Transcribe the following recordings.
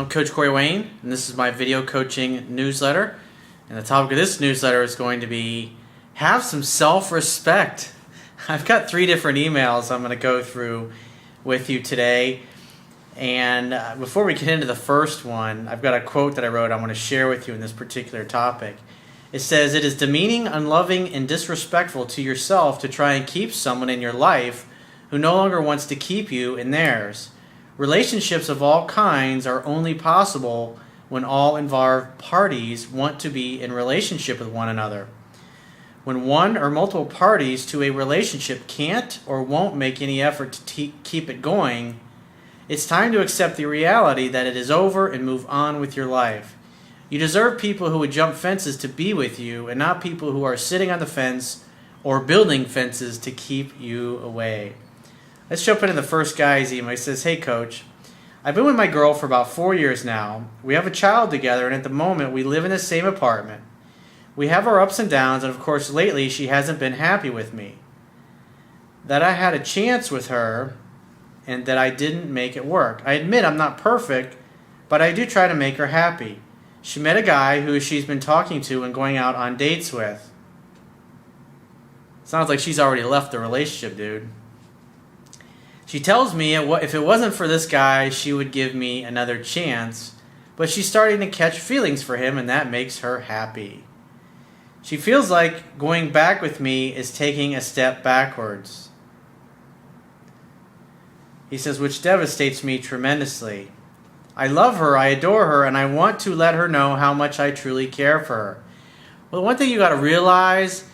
I'm Coach Corey Wayne, and this is my video coaching newsletter. And the topic of this newsletter is going to be have some self-respect. I've got 3 different emails I'm going to go through with you today. And before we get into the first one, I've got a quote that I wrote I want to share with you in this particular topic. It says, "It is demeaning, unloving, and disrespectful to yourself to try and keep someone in your life who no longer wants to keep you in theirs. Relationships of all kinds are only possible when all involved parties want to be in relationship with one another. When one or multiple parties to a relationship can't or won't make any effort to keep it going, it's time to accept the reality that it is over and move on with your life. You deserve people who would jump fences to be with you and not people who are sitting on the fence or building fences to keep you away." Let's jump into the first guy's email. He says, "Hey Coach, I've been with my girl for about 4 years now. We have a child together, and at the moment we live in the same apartment. We have our ups and downs, and of course lately she hasn't been happy with me. That I had a chance with her and that I didn't make it work. I admit I'm not perfect, but I do try to make her happy. She met a guy who she's been talking to and going out on dates with." Sounds like she's already left the relationship, dude. "She tells me if it wasn't for this guy, she would give me another chance, but she's starting to catch feelings for him, and that makes her happy. She feels like going back with me is taking a step backwards." He says, "Which devastates me tremendously. I love her, I adore her, and I want to let her know how much I truly care for her." Well, one thing you got to realize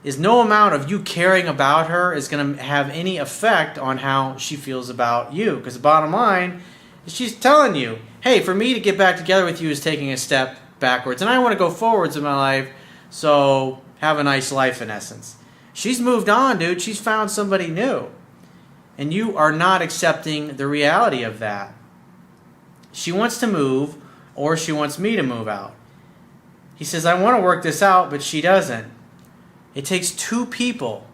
is no amount of you caring about her is going to have any effect on how she feels about you. Because the bottom line is she's telling you, hey, for me to get back together with you is taking a step backwards. And I want to go forwards in my life, so have a nice life in essence. She's moved on, dude. She's found somebody new. And you are not accepting the reality of that. She wants to move, or she wants me to move out. He says, I want to work this out, but she doesn't. It takes 2 people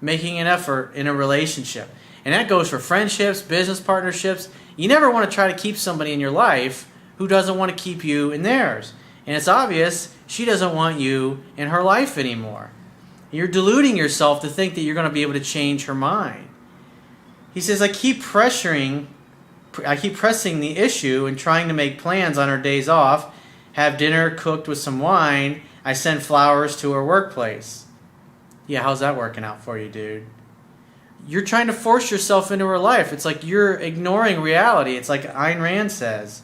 making an effort in a relationship. And that goes for friendships, business partnerships. You never want to try to keep somebody in your life who doesn't want to keep you in theirs. And it's obvious she doesn't want you in her life anymore. You're deluding yourself to think that you're going to be able to change her mind. He says, I keep pressing the issue and trying to make plans on her days off, have dinner cooked with some wine. I send flowers to her workplace. Yeah, how's that working out for you, dude? You're trying to force yourself into her life. It's like you're ignoring reality. It's like Ayn Rand says,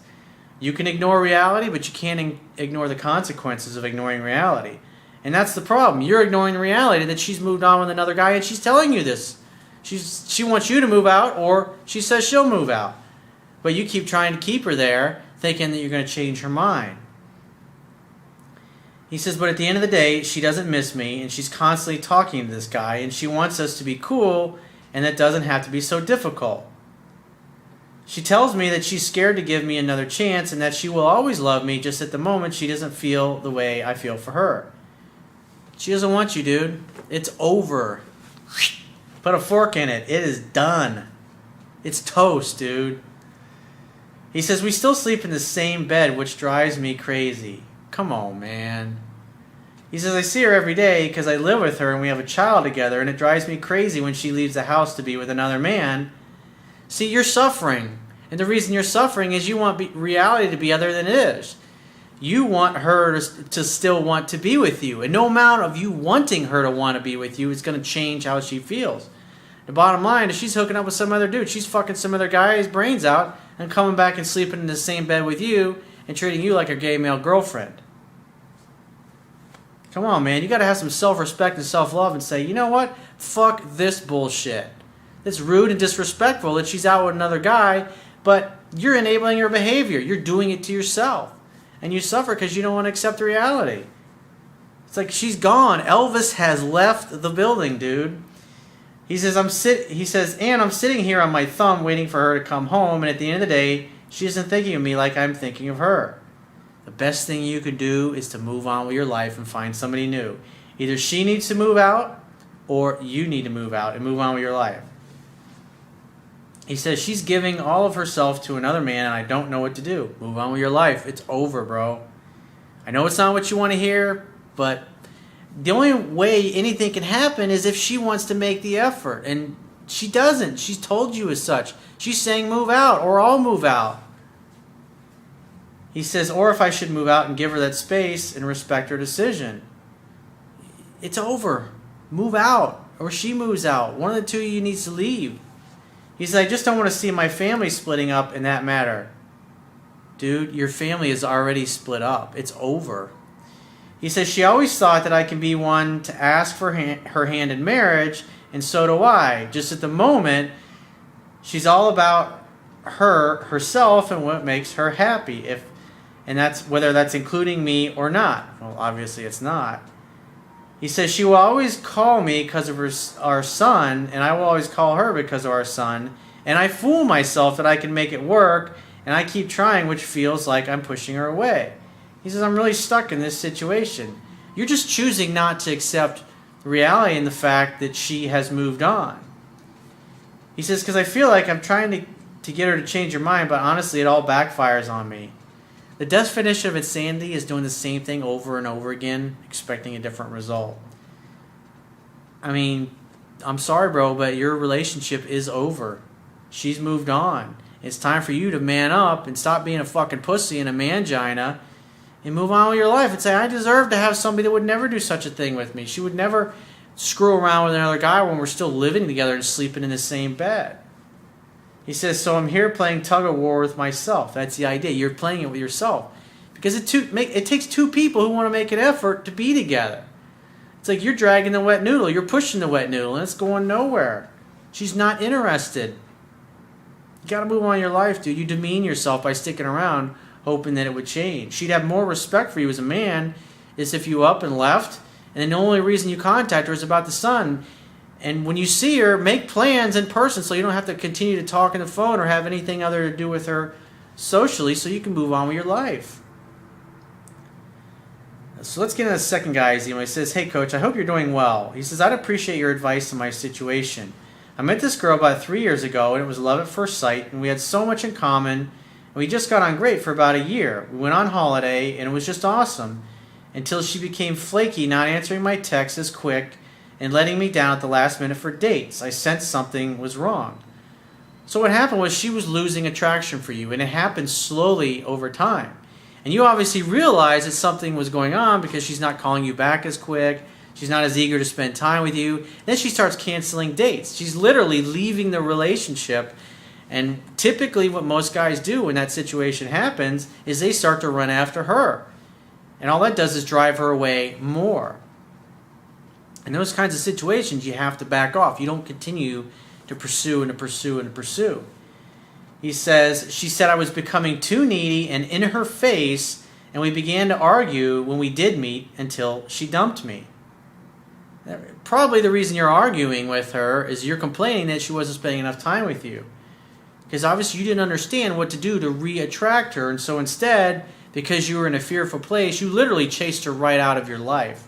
you can ignore reality, but you can't ignore the consequences of ignoring reality. And that's the problem. You're ignoring the reality that she's moved on with another guy, and she's telling you this. She wants you to move out, or she says she'll move out. But you keep trying to keep her there, thinking that you're going to change her mind. He says, but at the end of the day, she doesn't miss me, and she's constantly talking to this guy, and she wants us to be cool, and that doesn't have to be so difficult. She tells me that she's scared to give me another chance, and that she will always love me, just at the moment she doesn't feel the way I feel for her. She doesn't want you, dude. It's over. Put a fork in it. It is done. It's toast, dude. He says, we still sleep in the same bed, which drives me crazy. Come on, man. He says, I see her every day because I live with her and we have a child together, and it drives me crazy when she leaves the house to be with another man. See, you're suffering. And the reason you're suffering is you want reality to be other than it is. You want her to still want to be with you. And no amount of you wanting her to want to be with you is going to change how she feels. The bottom line is she's hooking up with some other dude. She's fucking some other guy's brains out and coming back and sleeping in the same bed with you and treating you like a gay male girlfriend. Come on, man. You got to have some self-respect and self-love and say, you know what? Fuck this bullshit. It's rude and disrespectful that she's out with another guy, but you're enabling her behavior. You're doing it to yourself. And you suffer because you don't want to accept the reality. It's like she's gone. Elvis has left the building, dude. He says, I'm sitting here on my thumb waiting for her to come home, and at the end of the day, she isn't thinking of me like I'm thinking of her. The best thing you can do is to move on with your life and find somebody new. Either she needs to move out, or you need to move out and move on with your life. He says, she's giving all of herself to another man and I don't know what to do. Move on with your life. It's over, bro. I know it's not what you want to hear, but the only way anything can happen is if she wants to make the effort. And she doesn't. She's told you as such. She's saying move out or I'll move out. He says, or if I should move out and give her that space and respect her decision. It's over. Move out or she moves out. One of the two of you needs to leave. He said, I just don't want to see my family splitting up in that matter. Dude, your family is already split up. It's over. He says, she always thought that I can be one to ask for her hand in marriage, and so do I. Just at the moment, she's all about herself and what makes her happy. And that's whether that's including me or not. Well, obviously it's not. He says, she will always call me because of our son, and I will always call her because of our son. And I fool myself that I can make it work, and I keep trying, which feels like I'm pushing her away. He says, I'm really stuck in this situation. You're just choosing not to accept the reality and the fact that she has moved on. He says, because I feel like I'm trying to get her to change her mind, but honestly, it all backfires on me. The definition of insanity is doing the same thing over and over again, expecting a different result. I mean, I'm sorry, bro, but your relationship is over. She's moved on. It's time for you to man up and stop being a fucking pussy and a mangina and move on with your life and say, I deserve to have somebody that would never do such a thing with me. She would never screw around with another guy when we're still living together and sleeping in the same bed. He says, so I'm here playing tug-of-war with myself. That's the idea. You're playing it with yourself. Because it takes two people who want to make an effort to be together. It's like you're dragging the wet noodle. You're pushing the wet noodle, and it's going nowhere. She's not interested. You got to move on in your life, dude. You demean yourself by sticking around, hoping that it would change. She'd have more respect for you as a man is if you up and left, and then the only reason you contact her is about the son. And when you see her, make plans in person so you don't have to continue to talk on the phone or have anything other to do with her socially so you can move on with your life. So let's get into the second guy's email. He says, hey, Coach, I hope you're doing well. He says, I'd appreciate your advice on my situation. I met this girl about 3 years ago, and it was love at first sight, and we had so much in common, and we just got on great for about a year. We went on holiday, and it was just awesome, until she became flaky, not answering my texts as quick, and letting me down at the last minute for dates. I sensed something was wrong. So what happened was she was losing attraction for you, and it happened slowly over time. And you obviously realized that something was going on because she's not calling you back as quick, she's not as eager to spend time with you, and then she starts canceling dates. She's literally leaving the relationship, and typically what most guys do when that situation happens is they start to run after her. And all that does is drive her away more. In those kinds of situations, you have to back off. You don't continue to pursue and to pursue and to pursue. He says, she said I was becoming too needy and in her face, and we began to argue when we did meet until she dumped me. Probably the reason you're arguing with her is you're complaining that she wasn't spending enough time with you. Because obviously you didn't understand what to do to re-attract her, and so instead, because you were in a fearful place, you literally chased her right out of your life.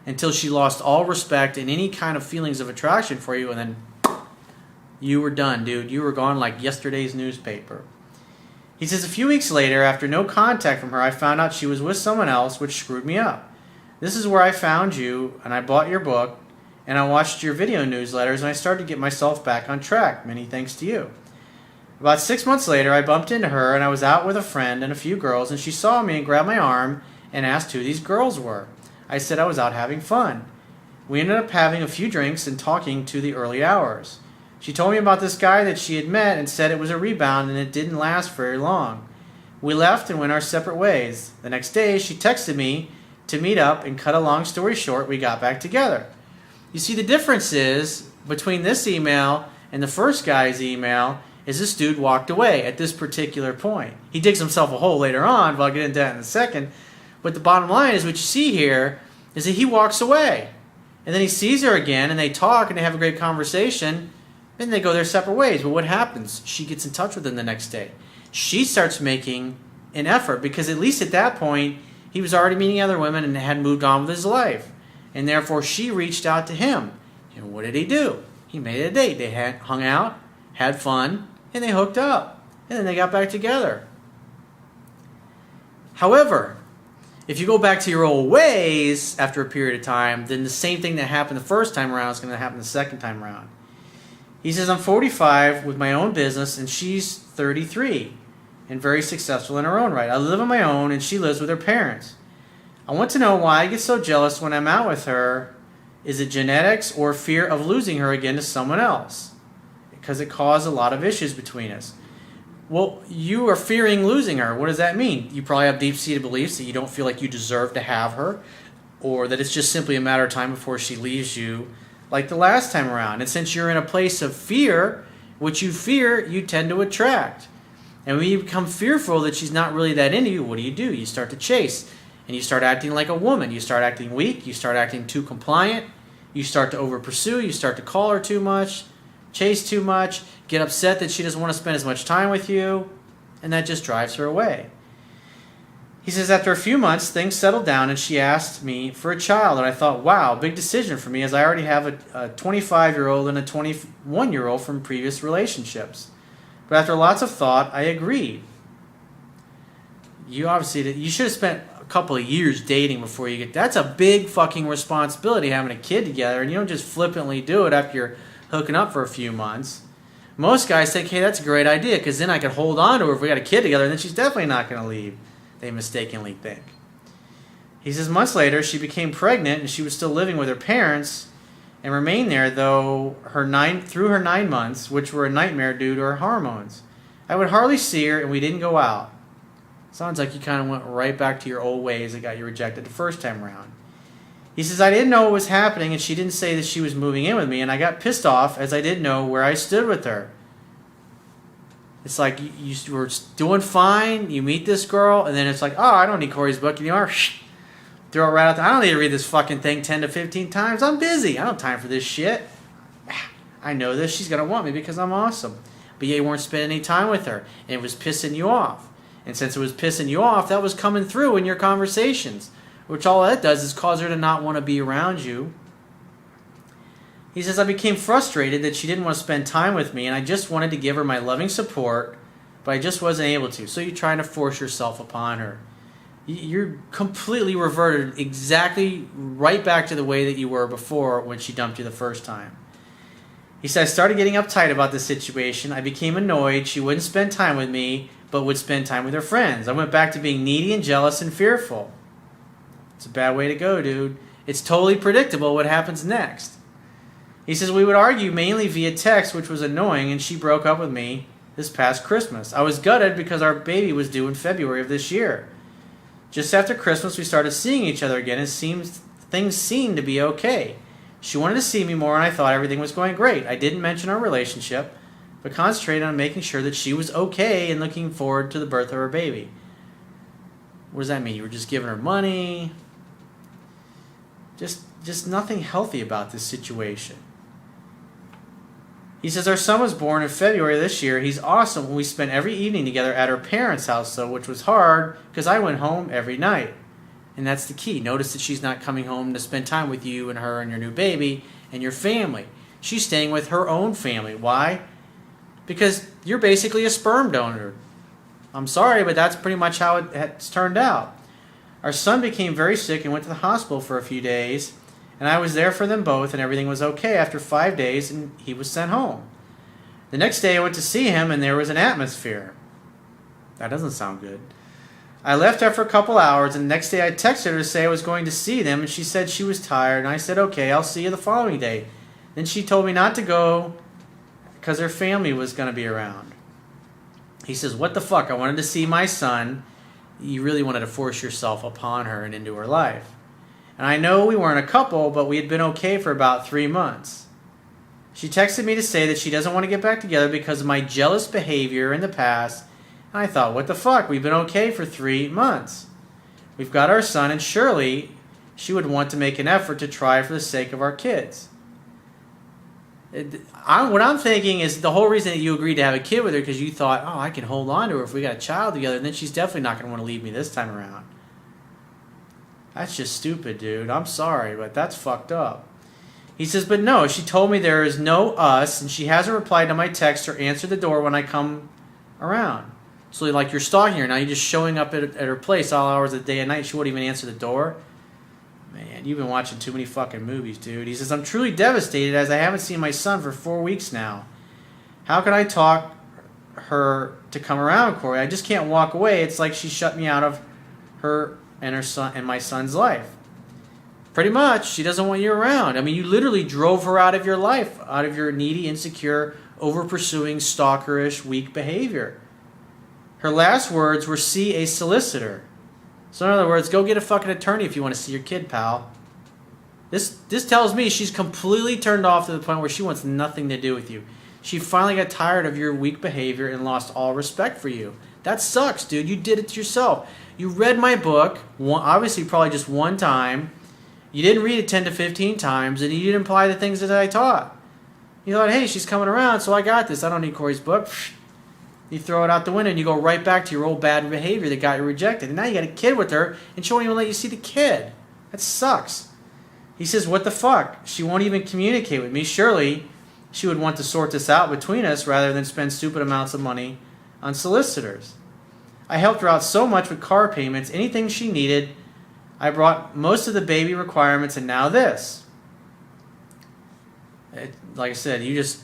Until she lost all respect and any kind of feelings of attraction for you, and then you were done, dude. You were gone like yesterday's newspaper. He says, a few weeks later, after no contact from her, I found out she was with someone else, which screwed me up. This is where I found you, and I bought your book, and I watched your video newsletters, and I started to get myself back on track, many thanks to you. About 6 months later, I bumped into her, and I was out with a friend and a few girls, and she saw me and grabbed my arm and asked who these girls were. I said I was out having fun. We ended up having a few drinks and talking to the early hours. She told me about this guy that she had met and said it was a rebound and it didn't last very long. We left and went our separate ways. The next day, she texted me to meet up, and cut a long story short, we got back together. You see, the difference is between this email and the first guy's email is this dude walked away at this particular point. He digs himself a hole later on, but I'll get into that in a second. But the bottom line is what you see here is that he walks away. And then he sees her again, and they talk, and they have a great conversation. Then they go their separate ways. But what happens? She gets in touch with him the next day. She starts making an effort, because at least at that point, he was already meeting other women and had moved on with his life. And therefore, she reached out to him. And what did he do? He made it a date. They hung out, had fun, and they hooked up, and then they got back together. However, if you go back to your old ways after a period of time, then the same thing that happened the first time around is going to happen the second time around. He says, I'm 45 with my own business, and she's 33 and very successful in her own right. I live on my own, and she lives with her parents. I want to know why I get so jealous when I'm out with her. Is it genetics or fear of losing her again to someone else? Because it caused a lot of issues between us. Well, you are fearing losing her. What does that mean? You probably have deep-seated beliefs that you don't feel like you deserve to have her, or that it's just simply a matter of time before she leaves you like the last time around. And since you're in a place of fear, what you fear, you tend to attract. And when you become fearful that she's not really that into you, what do? You start to chase. And you start acting like a woman. You start acting weak. You start acting too compliant. You start to over-pursue. You start to call her too much, chase too much, get upset that she doesn't want to spend as much time with you, and that just drives her away. He says, after a few months, things settled down, and she asked me for a child, and I thought, wow, big decision for me, as I already have a 25-year-old and a 21-year-old from previous relationships. But after lots of thought, I agreed. You should have spent a couple of years dating before you get... That's a big fucking responsibility, having a kid together, and you don't just flippantly do it after you're hooking up for a few months. Most guys think, hey, that's a great idea, because then I could hold on to her if we got a kid together, and then she's definitely not going to leave. They mistakenly think. He says, months later, she became pregnant, and she was still living with her parents, and remained there through her 9 months, which were a nightmare due to her hormones. I would hardly see her, and we didn't go out. Sounds like you kind of went right back to your old ways that got you rejected the first time around. He says, I didn't know what was happening, and she didn't say that she was moving in with me, and I got pissed off as I didn't know where I stood with her. It's like you were doing fine, you meet this girl, and then it's like, oh, I don't need Corey's book anymore. Throw it right out there. I don't need to read this fucking thing 10 to 15 times. I'm busy. I don't have time for this shit. I know this. She's going to want me because I'm awesome. But you weren't spending any time with her, and it was pissing you off. And since it was pissing you off, that was coming through in your conversations, which all that does is cause her to not want to be around you. He says, I became frustrated that she didn't want to spend time with me, and I just wanted to give her my loving support, but I just wasn't able to. So you're trying to force yourself upon her. You're completely reverted exactly right back to the way that you were before when she dumped you the first time. He said, I started getting uptight about this situation. I became annoyed. She wouldn't spend time with me, but would spend time with her friends. I went back to being needy and jealous and fearful. It's a bad way to go, dude. It's totally predictable what happens next. He says, we would argue mainly via text, which was annoying, and she broke up with me this past Christmas. I was gutted because our baby was due in February of this year. Just after Christmas, we started seeing each other again, and things seemed to be okay. She wanted to see me more, and I thought everything was going great. I didn't mention our relationship, but concentrated on making sure that she was okay and looking forward to the birth of her baby. What does that mean? You were just giving her money? Just nothing healthy about this situation. He says, our son was born in February this year. He's awesome. We spent every evening together at our parents' house, though, which was hard because I went home every night. And that's the key. Notice that she's not coming home to spend time with you and her and your new baby and your family. She's staying with her own family. Why? Because you're basically a sperm donor. I'm sorry, but that's pretty much how it's turned out. Our son became very sick and went to the hospital for a few days. And I was there for them both, and everything was okay after 5 days, and he was sent home. The next day I went to see him, and there was an atmosphere. That doesn't sound good. I left after a couple hours, and the next day I texted her to say I was going to see them, and she said she was tired, and I said, okay, I'll see you the following day. Then she told me not to go because her family was going to be around. He says, what the fuck? I wanted to see my son. You really wanted to force yourself upon her and into her life. And I know we weren't a couple, but we had been okay for about 3 months. She texted me to say that she doesn't want to get back together because of my jealous behavior in the past. And I thought, what the fuck? We've been okay for 3 months. We've got our son, and surely she would want to make an effort to try for the sake of our kids. What I'm thinking is the whole reason that you agreed to have a kid with her because you thought, oh, I can hold on to her if we got a child together, and then she's definitely not going to want to leave me this time around. That's just stupid, dude. I'm sorry, but that's fucked up. He says, but no, she told me there is no us, and she hasn't replied to my text or answered the door when I come around. So like you're stalking her now, you're just showing up at her place all hours of the day and night. She won't even answer the door. Man, you've been watching too many fucking movies, dude. He says, I'm truly devastated as I haven't seen my son for 4 weeks now. How can I talk her to come around, Corey? I just can't walk away. It's like she shut me out of her son and my son's life. Pretty much, she doesn't want you around. I mean, you literally drove her out of your life, out of your needy, insecure, over-pursuing, stalkerish, weak behavior. Her last words were, see a solicitor. So in other words, go get a fucking attorney if you want to see your kid, pal. This tells me she's completely turned off to the point where she wants nothing to do with you. She finally got tired of your weak behavior and lost all respect for you. That sucks, dude. You did it to yourself. You read my book, obviously probably just one time. You didn't read it 10 to 15 times, and you didn't apply the things that I taught. You thought, hey, she's coming around, so I got this. I don't need Corey's book. You throw it out the window, and you go right back to your old bad behavior that got you rejected. And now you got a kid with her, and she won't even let you see the kid. That sucks. He says, what the fuck? She won't even communicate with me. Surely she would want to sort this out between us rather than spend stupid amounts of money on solicitors. I helped her out so much with car payments, anything she needed. I brought most of the baby requirements, and now this. Like I said, you just...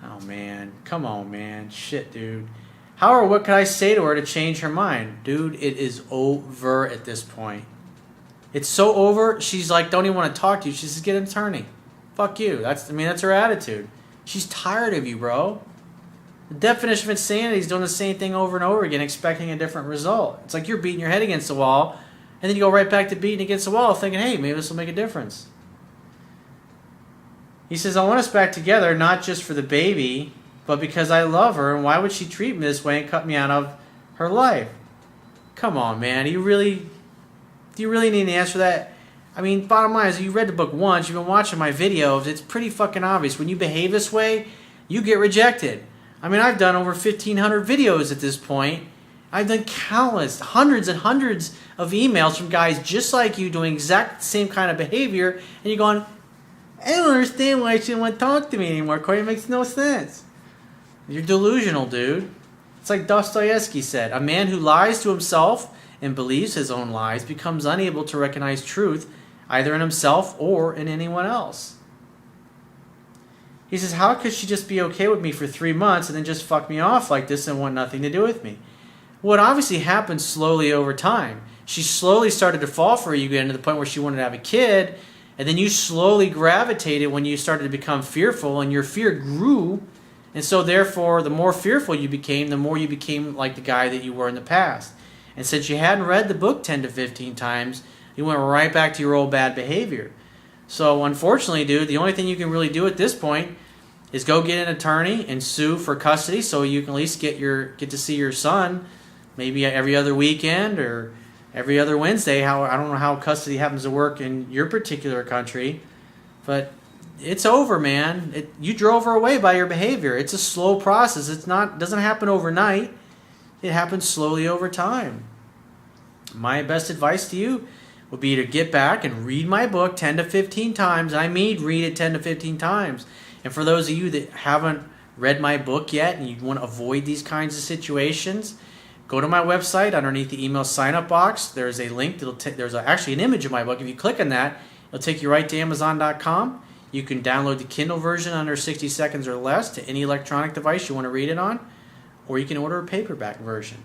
Oh, man. Come on, man. Shit, dude. How or what could I say to her to change her mind? Dude, it is over at this point. It's so over, she's like, don't even want to talk to you. She says, get an attorney. Fuck you. That's her attitude. She's tired of you, bro. The definition of insanity is doing the same thing over and over again, expecting a different result. It's like you're beating your head against the wall, and then you go right back to beating against the wall, thinking, hey, maybe this will make a difference. He says, I want us back together, not just for the baby, but because I love her, and why would she treat me this way and cut me out of her life? Come on, man. Do you really need an answer for that? I mean, bottom line is, you read the book once, you've been watching my videos, it's pretty fucking obvious. When you behave this way, you get rejected. I mean, I've done over 1,500 videos at this point. I've done countless, hundreds and hundreds of emails from guys just like you doing exact same kind of behavior, and you're going, I don't understand why she didn't want to talk to me anymore, Corey. It makes no sense. You're delusional, dude. It's like Dostoevsky said, a man who lies to himself and believes his own lies becomes unable to recognize truth either in himself or in anyone else. He says, how could she just be okay with me for 3 months and then just fuck me off like this and want nothing to do with me? Well, it obviously happened slowly over time. She slowly started to fall for you again to the point where she wanted to have a kid, and then you slowly gravitated when you started to become fearful, and your fear grew, and so therefore the more fearful you became, the more you became like the guy that you were in the past. And since you hadn't read the book 10 to 15 times, you went right back to your old bad behavior. So unfortunately, dude, the only thing you can really do at this point is go get an attorney and sue for custody so you can at least get to see your son maybe every other weekend or every other Wednesday. I don't know how custody happens to work in your particular country, but it's over, man. You drove her away by your behavior. It's a slow process. It doesn't happen overnight. It happens slowly over time. My best advice to you would be to get back and read my book 10 to 15 times. I mean, read it 10 to 15 times. And for those of you that haven't read my book yet and you want to avoid these kinds of situations, go to my website. Underneath the email sign-up box, there's a link. There's actually an image of my book. If you click on that, it'll take you right to Amazon.com. You can download the Kindle version under 60 seconds or less to any electronic device you want to read it on, or you can order a paperback version.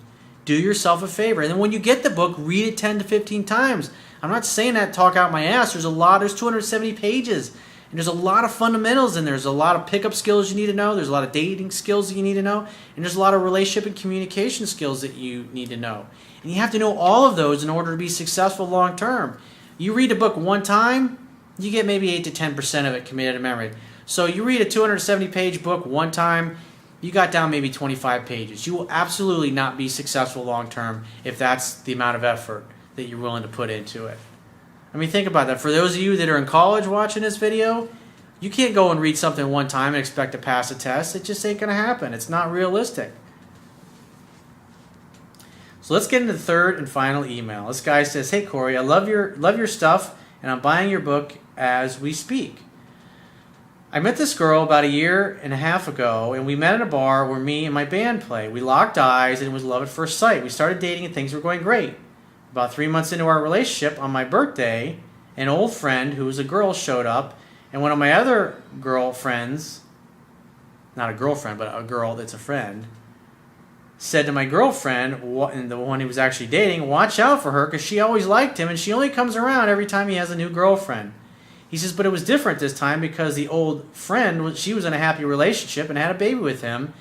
Do yourself a favor. And then when you get the book, read it 10 to 15 times. I'm not saying that talk out my ass. There's 270 pages. And there's a lot of fundamentals in there. There's a lot of pickup skills you need to know. There's a lot of dating skills that you need to know. And there's a lot of relationship and communication skills that you need to know. And you have to know all of those in order to be successful long term. You read a book one time, you get maybe 8 to 10% of it committed to memory. So you read a 270-page book one time, you got down maybe 25 pages. You will absolutely not be successful long term if that's the amount of effort that you're willing to put into it. I mean, think about that. For those of you that are in college watching this video, you can't go and read something one time and expect to pass a test. It just ain't going to happen. It's not realistic. So let's get into the third and final email. This guy says, hey, Corey, I love your stuff, and I'm buying your book as we speak. I met this girl about a year and a half ago, and we met at a bar where me and my band play. We locked eyes, and it was love at first sight. We started dating, and things were going great. About 3 months into our relationship, on my birthday, an old friend who was a girl showed up, and one of my other girlfriends, not a girlfriend, but a girl that's a friend, said to my girlfriend, and the one he was actually dating, watch out for her because she always liked him and she only comes around every time he has a new girlfriend. He says, but it was different this time because the old friend, she was in a happy relationship and had a baby with him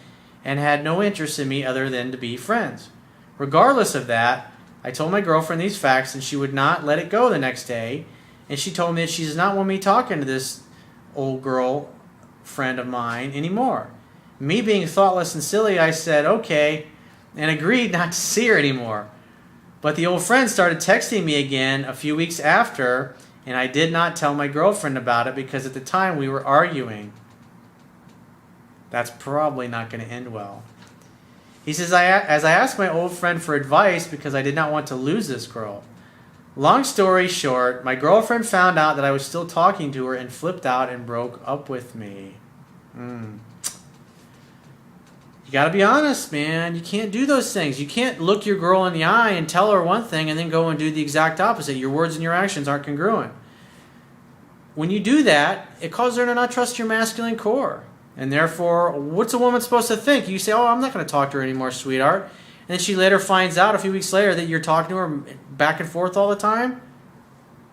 and had no interest in me other than to be friends. Regardless of that, I told my girlfriend these facts and she would not let it go the next day, and she told me that she does not want me talking to this old girl friend of mine anymore. Me being thoughtless and silly, I said okay and agreed not to see her anymore. But the old friend started texting me again a few weeks after, and I did not tell my girlfriend about it because at the time we were arguing. That's probably not going to end well. He says, as I asked my old friend for advice because I did not want to lose this girl. Long story short, my girlfriend found out that I was still talking to her and flipped out and broke up with me. You got to be honest, man. You can't do those things. You can't look your girl in the eye and tell her one thing and then go and do the exact opposite. Your words and your actions aren't congruent. When you do that, it causes her to not trust your masculine core. And therefore, what's a woman supposed to think? You say, oh, I'm not going to talk to her anymore, sweetheart. And then she later finds out a few weeks later that you're talking to her back and forth all the time.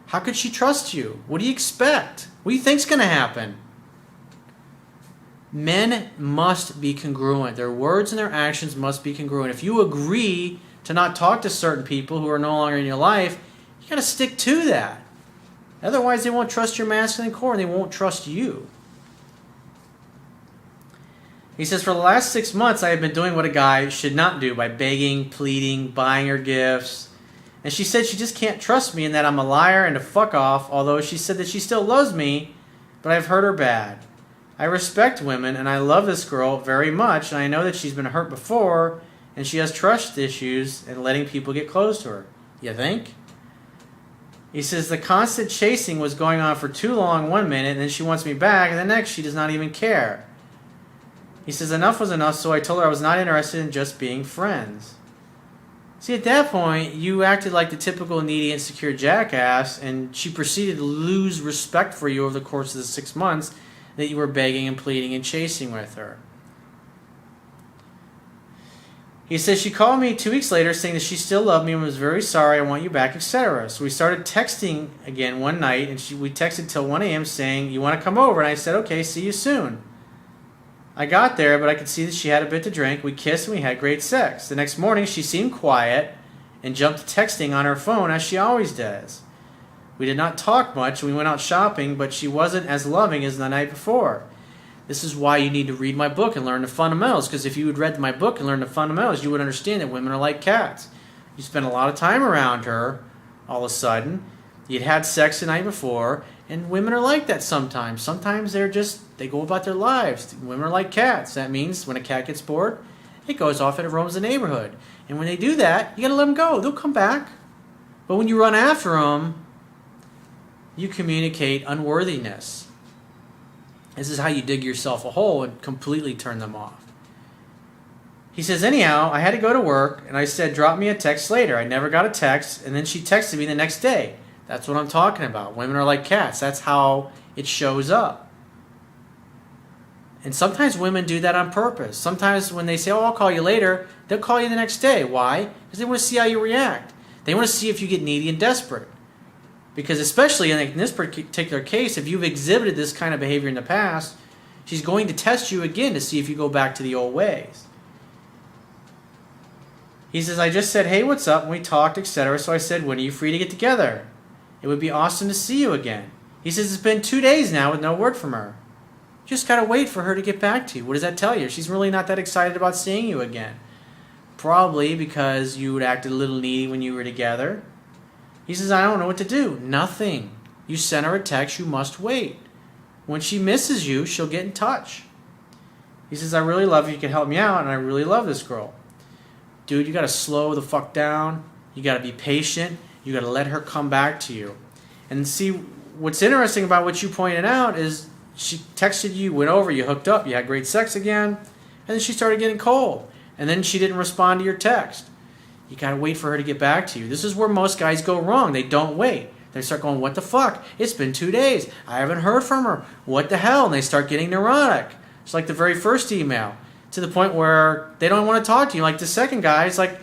How could she trust you? What do you expect? What do you think's going to happen? Men must be congruent. Their words and their actions must be congruent. If you agree to not talk to certain people who are no longer in your life, you got to stick to that. Otherwise, they won't trust your masculine core and they won't trust you. He says, for the last 6 months, I have been doing what a guy should not do by begging, pleading, buying her gifts. And she said she just can't trust me and that I'm a liar and a fuck off, although she said that she still loves me, but I've hurt her bad. I respect women, and I love this girl very much, and I know that she's been hurt before, and she has trust issues and letting people get close to her. You think? He says, the constant chasing was going on for too long one minute, and then she wants me back, and the next she does not even care. He says, enough was enough, so I told her I was not interested in just being friends. See, at that point, you acted like the typical needy, insecure jackass, and she proceeded to lose respect for you over the course of the 6 months that you were begging and pleading and chasing with her. He says, she called me 2 weeks later saying that she still loved me and was very sorry, I want you back, etc. So we started texting again one night, and we texted till 1 a.m. saying, you want to come over? And I said, okay, see you soon. I got there, but I could see that she had a bit to drink. We kissed and we had great sex. The next morning, she seemed quiet and jumped to texting on her phone as she always does. We did not talk much. We went out shopping, but she wasn't as loving as the night before. This is why you need to read my book and learn the fundamentals, because if you had read my book and learned the fundamentals, you would understand that women are like cats. You spend a lot of time around her, all of a sudden. You'd had sex the night before, and women are like that sometimes. Sometimes they go about their lives. Women are like cats. That means when a cat gets bored, it goes off and it roams the neighborhood. And when they do that, you got to let them go. They'll come back. But when you run after them, you communicate unworthiness. This is how you dig yourself a hole and completely turn them off. He says, anyhow, I had to go to work, and I said, drop me a text later. I never got a text, and then she texted me the next day. That's what I'm talking about. Women are like cats. That's how it shows up. And sometimes women do that on purpose. Sometimes when they say, oh, I'll call you later, they'll call you the next day. Why? Because they want to see how you react. They want to see if you get needy and desperate. Because especially in this particular case, if you've exhibited this kind of behavior in the past, she's going to test you again to see if you go back to the old ways. He says, I just said, hey, what's up? And we talked, etc. So I said, when are you free to get together? It would be awesome to see you again. He says, it's been 2 days now with no word from her. Just got to wait for her to get back to you. What does that tell you? She's really not that excited about seeing you again. Probably because you had acted a little needy when you were together. He says, I don't know what to do. Nothing. You sent her a text. You must wait. When she misses you, she'll get in touch. He says, I really love you. You can help me out, and I really love this girl. Dude, you got to slow the fuck down. You got to be patient. You got to let her come back to you. And see, what's interesting about what you pointed out is she texted you, went over, you hooked up, you had great sex again, and then she started getting cold. And then she didn't respond to your text. You got to wait for her to get back to you. This is where most guys go wrong. They don't wait. They start going, what the fuck? It's been 2 days. I haven't heard from her. What the hell? And they start getting neurotic. It's like the very first email, to the point where they don't want to talk to you. Like the second guy, it's like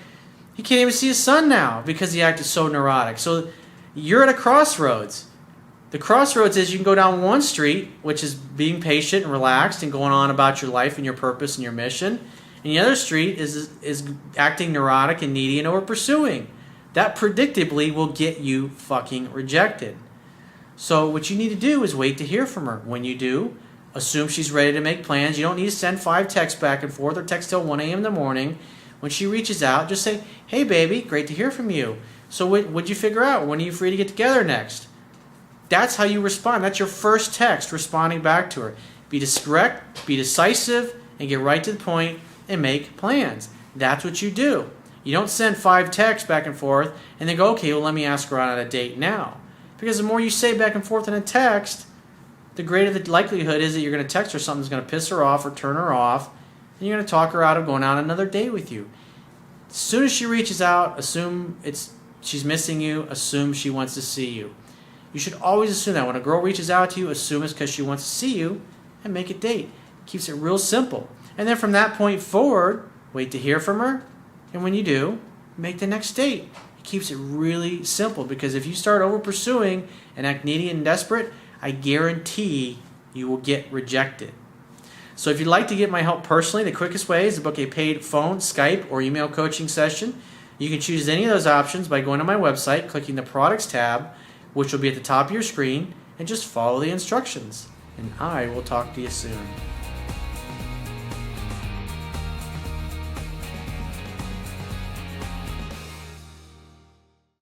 he can't even see his son now because he acted so neurotic. So you're at a crossroads. The crossroads is you can go down one street, which is being patient and relaxed and going on about your life and your purpose and your mission. And the other street is acting neurotic and needy and over pursuing. That predictably will get you fucking rejected. So what you need to do is wait to hear from her. When you do, assume she's ready to make plans. You don't need to send 5 texts back and forth or text till 1 a.m. in the morning. When she reaches out, just say, hey baby, great to hear from you. So what'd you figure out? When are you free to get together next? That's how you respond. That's your first text, responding back to her. Be discreet, be decisive, and get right to the point and make plans. That's what you do. You don't send 5 texts back and forth and then go, okay, well, let me ask her out on a date now. Because the more you say back and forth in a text, the greater the likelihood is that you're going to text her something that's going to piss her off or turn her off, and you're going to talk her out of going on another date with you. As soon as she reaches out, assume she's missing you, assume she wants to see you. You should always assume that. When a girl reaches out to you, assume it's because she wants to see you and make a date. Keeps it real simple. And then from that point forward, wait to hear from her. And when you do, make the next date. It keeps it really simple, because if you start over pursuing and act needy and desperate, I guarantee you will get rejected. So if you'd like to get my help personally, the quickest way is to book a paid phone, Skype, or email coaching session. You can choose any of those options by going to my website, clicking the products tab, which will be at the top of your screen, and just follow the instructions. And I will talk to you soon.